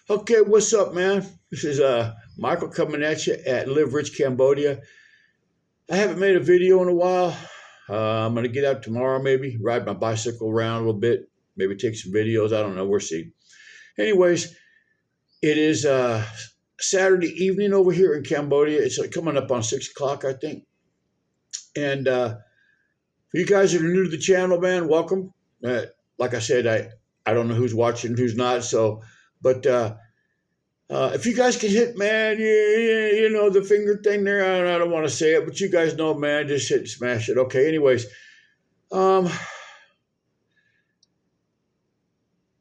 Okay, what's up, man? This is Michael coming at you at Live Rich Cambodia. I haven't made a video in a while. I'm gonna get out tomorrow, maybe ride my bicycle around a little bit, maybe take some videos. I don't know. We'll see. Anyways, it is Saturday evening over here in Cambodia. It's coming up on 6 o'clock, I think. And for you guys that are new to the channel, man, welcome. Like I said, I don't know who's watching, who's not. So, but if you guys can hit, man, you know, the finger thing there, I don't want to say it, but you guys know, man, just hit smash it. Okay, anyways, um,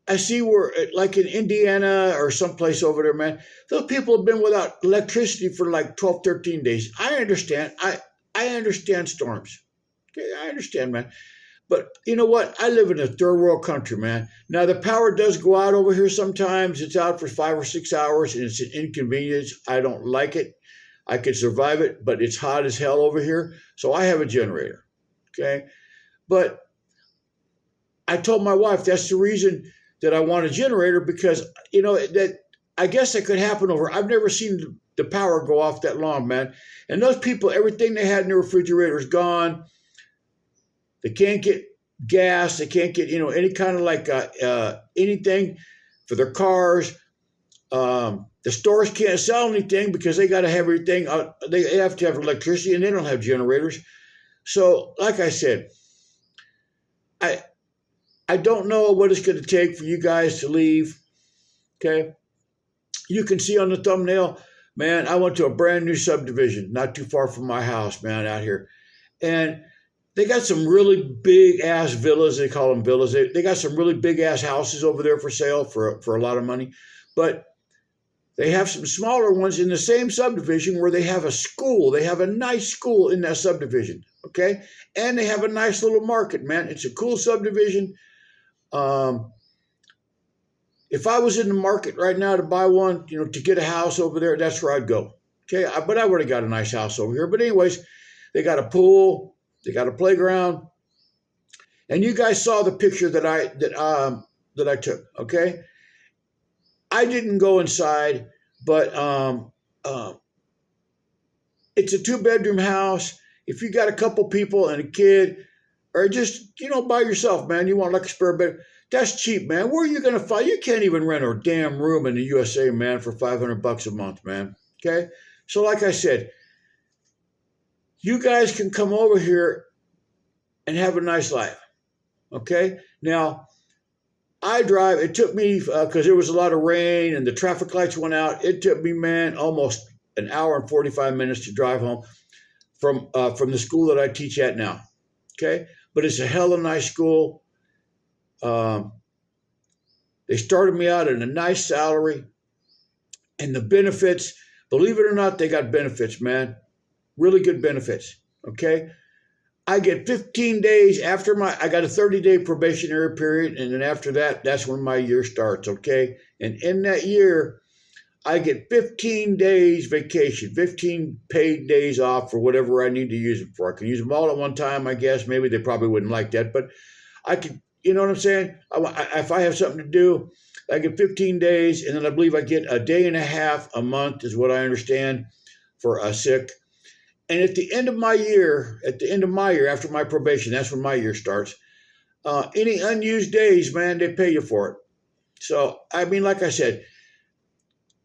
I see where, like in Indiana or someplace over there, man, those people have been without electricity for like 12, 13 days. I understand. I understand storms. Okay, I understand, man. But you know what? I live in a third world country, man. Now the power does go out over here sometimes. It's out for 5 or 6 hours, and it's an inconvenience. I don't like it. I could survive it, but it's hot as hell over here. So I have a generator. Okay. But I told my wife that's the reason that I want a generator because you know that I guess that could happen over. I've never seen the power go off that long, man. And those people, everything they had in their refrigerator is gone. They can't get gas. They can't get, you know, any kind of like anything for their cars. The stores can't sell anything because they got to have everything. They have to have electricity, and they don't have generators. So, like I said, I I don't know what it's going to take for you guys to leave. Okay, you can see on the thumbnail, man. I went to a brand new subdivision not too far from my house, man, out here, and they got some really big ass villas. They call them villas. They got some really big ass houses over there for sale for a lot of money. But they have some smaller ones in the same subdivision where they have a school. They have a nice school in that subdivision. Okay. And they have a nice little market, man. It's a cool subdivision. Um, if I was in the market right now to buy one, you know, to get a house over there, that's where I'd go. Okay. But I would have got a nice house over here. But anyways, they got a pool. They got a playground, and you guys saw the picture that I took. Okay, I didn't go inside, but it's a 2 bedroom house. If you got a couple people and a kid, or just by yourself, man, you want like a spare bed. That's cheap, man. Where are you gonna find? You can't even rent a damn room in the USA, man, for $500 a month, man. Okay, so like I said, you guys can come over here and have a nice life. Okay. Now, I drive, it took me, because there was a lot of rain and the traffic lights went out. It took me, man, almost an hour and 45 minutes to drive home from the school that I teach at now. Okay. But it's a hella nice school. They started me out at a nice salary, and the benefits, believe it or not, they got benefits, man. Really good benefits. Okay. I get 15 days after I got a 30-day probationary period. And then after that, that's when my year starts. Okay. And in that year, I get 15 days vacation, 15 paid days off for whatever I need to use them for. I can use them all at one time, I guess. Maybe they probably wouldn't like that, but I could, you know what I'm saying? If I have something to do, I get 15 days. And then I believe I get a day and a half a month is what I understand for a sick. And at the end of my year, after my probation, that's when my year starts. Any unused days, man, they pay you for it. So, I mean, like I said,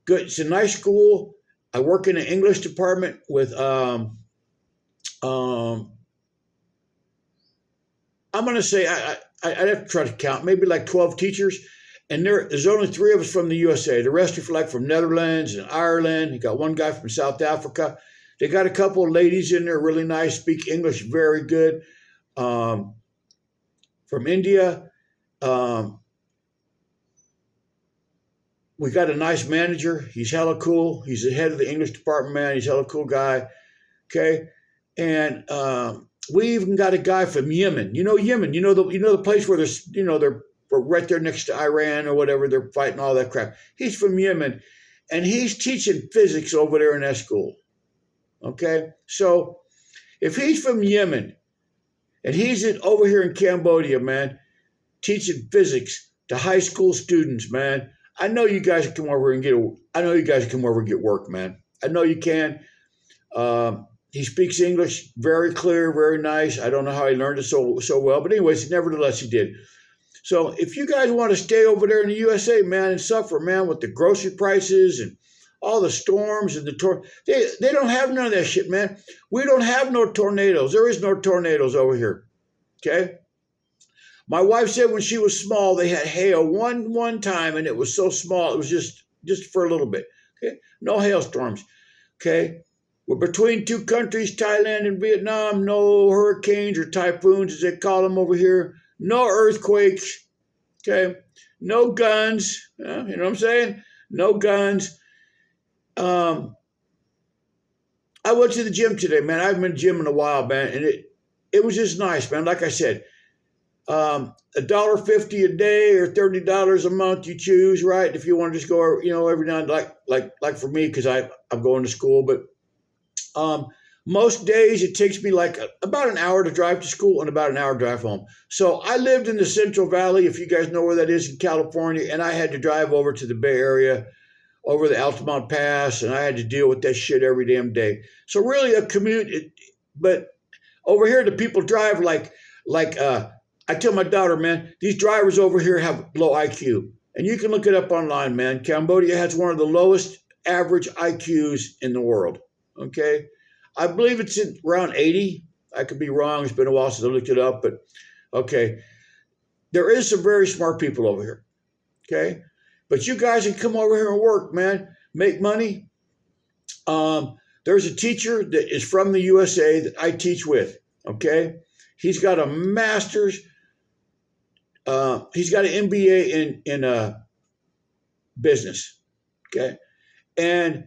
good. It's a nice school. I work in the English department with, I'm going to say, I'd have to try to count, maybe like 12 teachers. And there's only 3 of us from the USA. The rest are from Netherlands and Ireland. You got one guy from South Africa. They got a couple of ladies in there, really nice, speak English very good. From India. We got a nice manager. He's hella cool. He's the head of the English department, man. He's a hella cool guy. Okay. And we even got a guy from Yemen. You know Yemen. You know the place where there's, they're right there next to Iran or whatever. They're fighting all that crap. He's from Yemen. And he's teaching physics over there in that school. Okay, so if he's from Yemen and he's over here in Cambodia, man, teaching physics to high school students, man, I know you guys can come over and I know you guys can come over and get work, man. I know you can. He speaks English very clear, very nice. I don't know how he learned it so well, but anyways, nevertheless, he did. So if you guys want to stay over there in the USA, man, and suffer, man, with the grocery prices and all the storms and they don't have none of that shit, man. We don't have no tornadoes. There is no tornadoes over here. Okay. My wife said when she was small, they had hail one time, and it was so small, it was just for a little bit. Okay. No hailstorms. Okay. We're between two countries, Thailand and Vietnam. No hurricanes or typhoons, as they call them over here. No earthquakes. Okay. No guns. You know what I'm saying? No guns. I went to the gym today, man. I haven't been to the gym in a while, man, and it was just nice, man. Like I said, $1.50 a day or $30 a month, you choose, right? If you want to just go, every now and like for me, because I'm going to school, but most days it takes me like about an hour to drive to school and about an hour to drive home. So I lived in the Central Valley, if you guys know where that is in California, and I had to drive over to the Bay Area, over the Altamont Pass, and I had to deal with that shit every damn day. So really a commute, but over here the people drive like I tell my daughter, man, these drivers over here have low IQ. And you can look it up online, man. Cambodia has one of the lowest average IQs in the world. Okay. I believe it's around 80. I could be wrong. It's been a while since I looked it up, but okay. There is some very smart people over here. Okay. But you guys can come over here and work, man. Make money. There's a teacher that is from the USA that I teach with. Okay. He's got a master's. He's got an MBA in business. Okay. And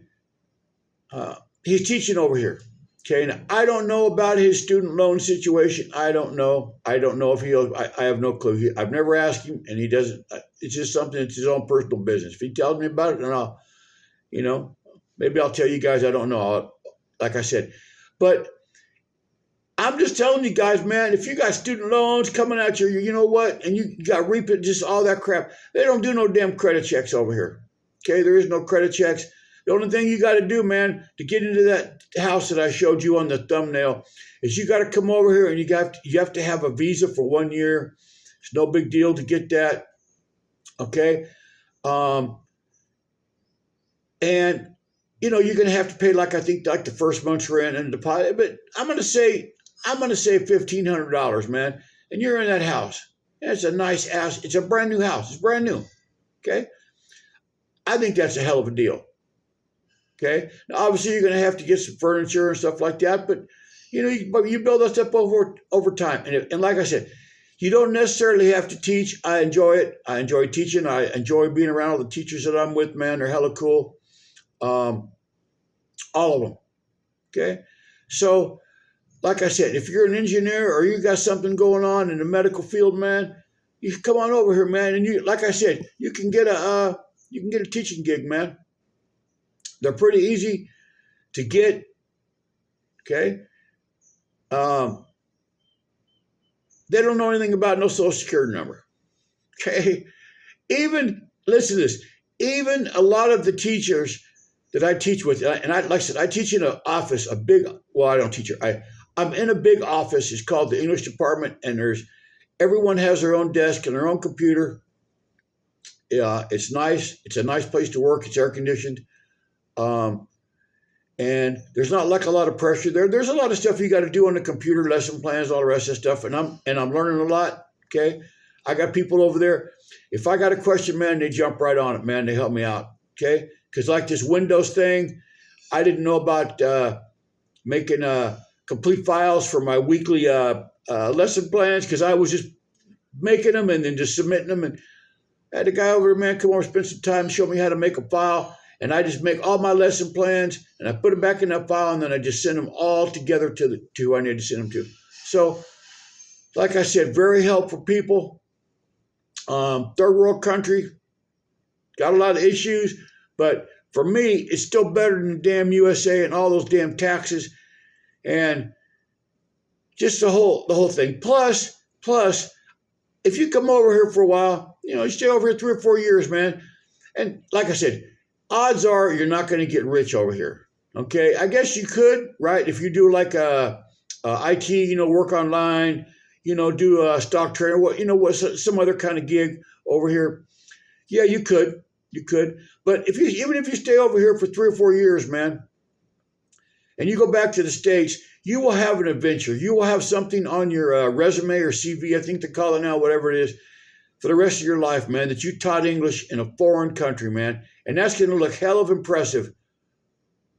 he's teaching over here. Okay. Now, I don't know about his student loan situation. I don't know if I have no clue. I've never asked him, and he doesn't. It's just something that's his own personal business. If he tells me about it, then I'll, maybe I'll tell you guys. I don't know. Like I said, but I'm just telling you guys, man, if you got student loans coming at you, you know what, and you got repeat, just all that crap, they don't do no damn credit checks over here. Okay. There is no credit checks. The only thing you got to do, man, to get into that house that I showed you on the thumbnail is you got to come over here and you have to have a visa for 1 year. It's no big deal to get that. Okay. And, you're going to have to pay like the first month's rent and deposit, but I'm going to say $1,500, man. And you're in that house. It's a nice house. It's a brand new house. It's brand new. Okay. I think that's a hell of a deal. Okay. Now, obviously, you're going to have to get some furniture and stuff like that, but you build that stuff over time. And like I said, you don't necessarily have to teach. I enjoy it. I enjoy teaching. I enjoy being around all the teachers that I'm with, man. They're hella cool. All of them. Okay. So, like I said, if you're an engineer or you got something going on in the medical field, man, you can come on over here, man. And like I said, you can get a teaching gig, man. They're pretty easy to get. Okay. They don't know anything about no social security number. Okay. Listen to this, even a lot of the teachers that I teach with, and like I said, I teach in an office, I don't teach her. I'm in a big office. It's called the English department, and everyone has their own desk and their own computer. Yeah, it's nice. It's a nice place to work. It's air conditioned. And there's not like a lot of pressure there. There's a lot of stuff you got to do on the computer, lesson plans, all the rest of that stuff. And I'm learning a lot. Okay. I got people over there. If I got a question, man, they jump right on it, man. They help me out. Okay. Cause like this Windows thing, I didn't know about, making, complete files for my weekly, lesson plans. Cause I was just making them and then just submitting them. And I had a guy over there, man, come over, spend some time, show me how to make a file. And I just make all my lesson plans and I put them back in that file, and then I just send them all together to who I need to send them to. So, like I said, very helpful people. Third world country, got a lot of issues, but for me, it's still better than the damn USA and all those damn taxes and just the whole thing. Plus, if you come over here for a while, you stay over here 3 or 4 years, man. And like I said, odds are you're not going to get rich over here. Okay, I guess you could, right? If you do like IT, work online, do a stock trader, what some other kind of gig over here. Yeah, you could. But even if you stay over here for 3 or 4 years, man, and you go back to the States, you will have an adventure. You will have something on your resume or CV, I think they call it now, whatever it is, for the rest of your life, man, that you taught English in a foreign country, man. And that's going to look hell of impressive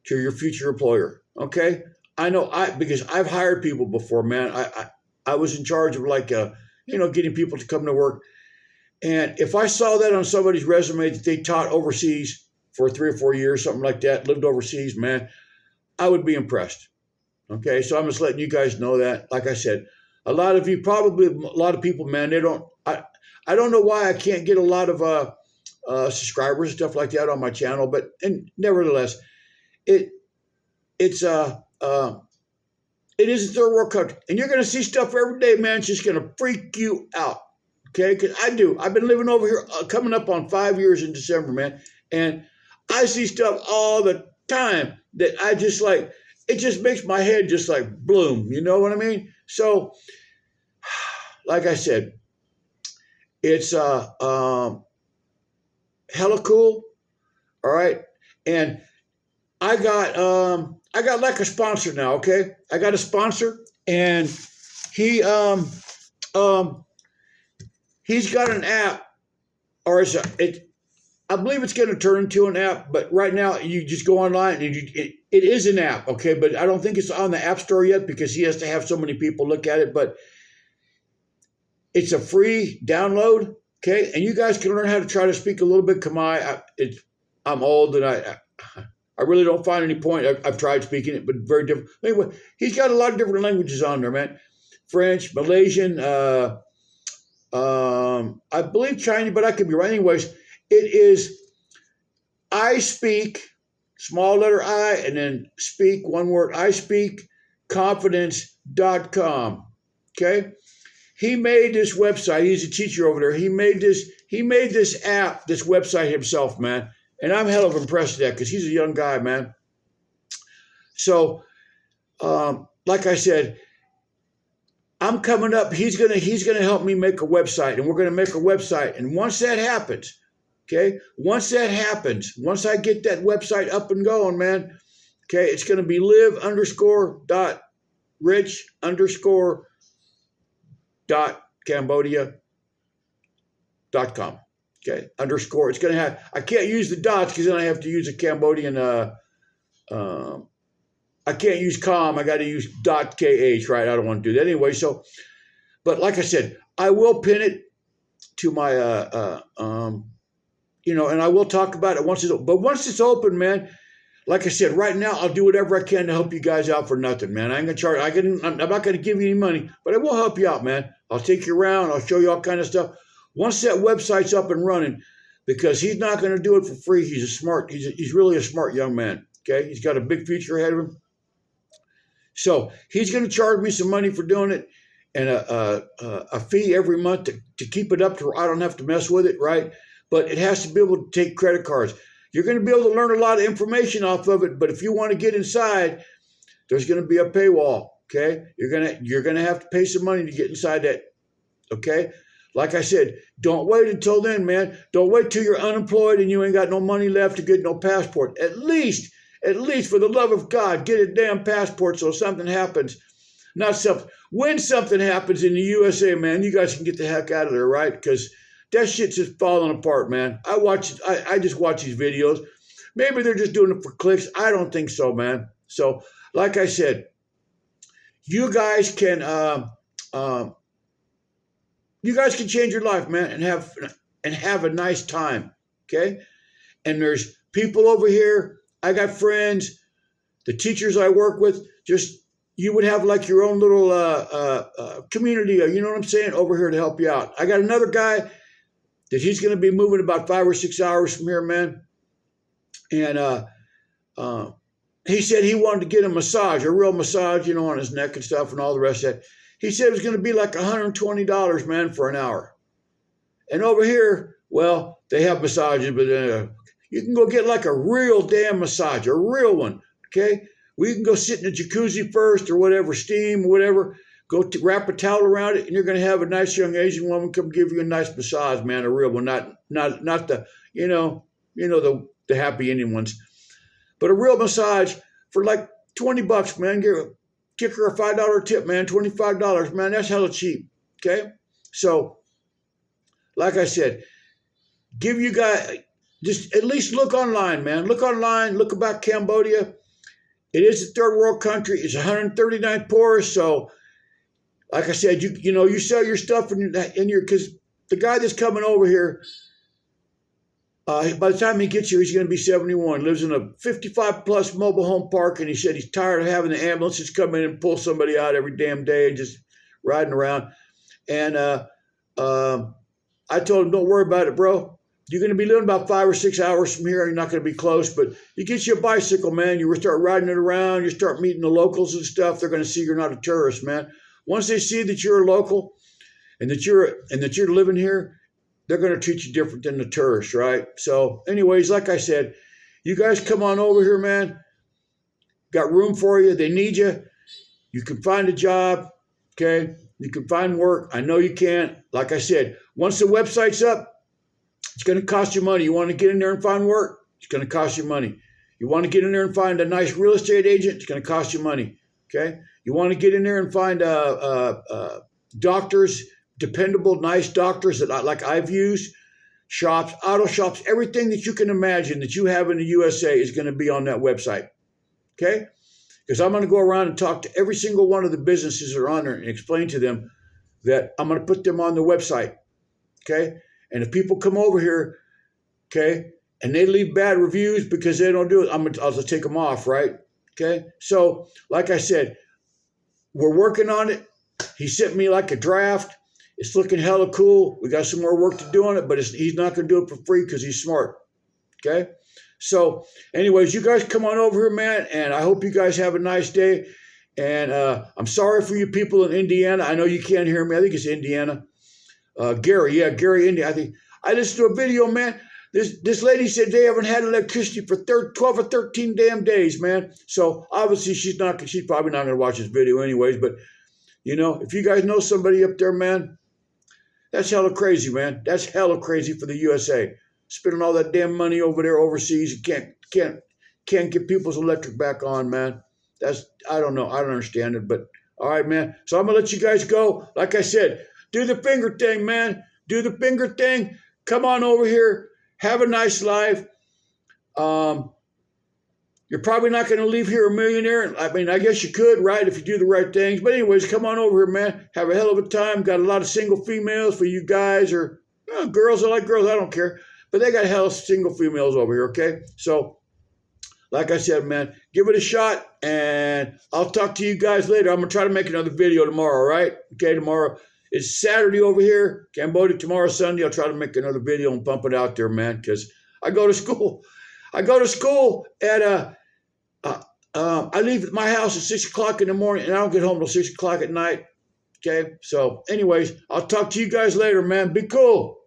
to your future employer. Okay? I know because I've hired people before, man. I was in charge of getting people to come to work. And if I saw that on somebody's resume that they taught overseas for 3 or 4 years, something like that, lived overseas, man, I would be impressed. Okay, so I'm just letting you guys know that. Like I said, a lot of people, man, I don't know why I can't get a lot of subscribers and stuff like that on my channel, and nevertheless, it is a third world country, and you're going to see stuff every day, man. It's just going to freak you out. Okay, because I've been living over here coming up on 5 years in December, man, and I see stuff all the time that I just like. It just makes my head just like bloom. You know what I mean? So, like I said, it's hella cool. All right, and I got like a sponsor now. Okay, I got a sponsor, and he's got an app, or I believe it's going to turn into an app, but right now you just go online and it is an app, okay? But I don't think it's on the App Store yet because he has to have so many people look at it. But it's a free download, okay? And you guys can learn how to try to speak a little bit Khmer. I'm old and I really don't find any point. I've tried speaking it, but very different. Anyway, he's got a lot of different languages on there, man. French, Malaysian, I believe Chinese, but I could be wrong. Anyways, it is I speak, small letter I, and then speak, one word, I speak confidence.com. Okay? He made this website. He's a teacher over there. He made this app, this website himself, man. And I'm hell of impressed with that because he's a young guy, man. So, like I said, I'm coming up. He's gonna help me make a website, and we're gonna make a website. And once that happens, okay, once I get that website up and going, man, okay, it's gonna be live_rich_.cambodia.com. Okay, underscore. It's gonna have. I can't use the dots because then I have to use a Cambodian. I can't use com. I got to use .kh, right? I don't want to do that anyway. So, but like I said, I will pin it to my, and I will talk about it once it's open. But once it's open, man, like I said, right now I'll do whatever I can to help you guys out for nothing, man. I ain't gonna charge. I'm not gonna give you any money, but I will help you out, man. I'll take you around. I'll show you all kind of stuff. Once that website's up and running, because he's not gonna do it for free. He's really a smart young man. Okay, he's got a big future ahead of him. So he's going to charge me some money for doing it and a fee every month to keep it up to where I don't have to mess with it, right? But it has to be able to take credit cards. You're going to be able to learn a lot of information off of it, but if you want to get inside, there's going to be a paywall, okay? You're going to have to pay some money to get inside that, okay? Like I said, don't wait until then, man. Don't wait till you're unemployed and you ain't got no money left to get no passport. At least, for the love of God, get a damn passport so something happens. When something happens in the USA, man, you guys can get the heck out of there, right? Because that shit's just falling apart, man. I just watch these videos. Maybe they're just doing it for clicks. I don't think so, man. So, like I said, you guys can change your life, man, and have a nice time, okay? And there's people over here. I got friends, the teachers I work with, you would have like your own little community, you know what I'm saying, over here to help you out. I got another guy that he's going to be moving about 5 or 6 hours from here, man. And he said he wanted to get a massage, a real massage, on his neck and stuff and all the rest of that. He said it was going to be like $120, man, for an hour. And over here, Well, they have massages, but you can go get like a real damn massage, a real one. Okay, we can go sit in the jacuzzi first or whatever, steam, whatever. Go wrap a towel around it, and you're going to have a nice young Asian woman come give you a nice massage, man, a real one, not the the happy Indian ones, but a real massage for like $20, man. Kick her a $5 tip, man. $25, man. That's hella cheap. Okay, so like I said, give you guys just at least look online, man. Look online. Look about Cambodia. It is a third world country. It's 139 poorest, so. Like I said, you sell your stuff in your because the guy that's coming over here, by the time he gets here, he's going to be 71. Lives in a 55 plus mobile home park, and he said he's tired of having the ambulances come in and pull somebody out every damn day and just riding around. And I told him, don't worry about it, bro. You're going to be living about 5 or 6 hours from here. You're not going to be close, but you get you a bicycle, man. You start riding it around. You start meeting the locals and stuff. They're going to see you're not a tourist, man. Once they see that you're a local and that you're living here, they're going to treat you different than the tourists, right? So, anyways, like I said, you guys come on over here, man. Got room for you. They need you. You can find a job, okay? You can find work. I know you can. Like I said, once the website's up, it's going to cost you money. You want to get in there and find work? It's going to cost you money. You want to get in there and find a nice real estate agent? It's going to cost you money, okay? You want to get in there and find doctors, dependable, nice doctors that like I've used, shops, auto shops, everything that you can imagine that you have in the USA is going to be on that website. Okay? Because I'm going to go around and talk to every single one of the businesses that are on there and explain to them that I'm going to put them on the website. Okay? And if people come over here, okay, and they leave bad reviews because they don't do it, I'll just take them off, right? Okay? So, like I said, we're working on it. He sent me like a draft. It's looking hella cool. We got some more work to do on it, but he's not going to do it for free because he's smart. Okay? So, anyways, you guys come on over here, man, and I hope you guys have a nice day. And I'm sorry for you people in Indiana. I know you can't hear me. I think it's Indiana. Gary, Indiana. I listened to a video, man. This lady said they haven't had electricity for 12 or 13 damn days, man. So obviously she's probably not going to watch this video anyways. But, if you guys know somebody up there, man, that's hella crazy, man. That's hella crazy for the USA. Spending all that damn money over there overseas and can't get people's electric back on, man. I don't know. I don't understand it. But all right, man. So I'm going to let you guys go. Like I said, do the finger thing, man. Do the finger thing. Come on over here. Have a nice life. You're probably not going to leave here a millionaire. I mean, I guess you could, right, if you do the right things. But anyways, come on over here, man. Have a hell of a time. Got a lot of single females for you guys or girls. I like girls. I don't care. But they got hell of single females over here, okay? So, like I said, man, give it a shot. And I'll talk to you guys later. I'm going to try to make another video tomorrow, all right? Okay, tomorrow. It's Saturday over here, Cambodia. Tomorrow, Sunday, I'll try to make another video and pump it out there, man, because I go to school. I go to school at I leave my house at 6 o'clock in the morning, and I don't get home till 6 o'clock at night. Okay, so anyways, I'll talk to you guys later, man. Be cool.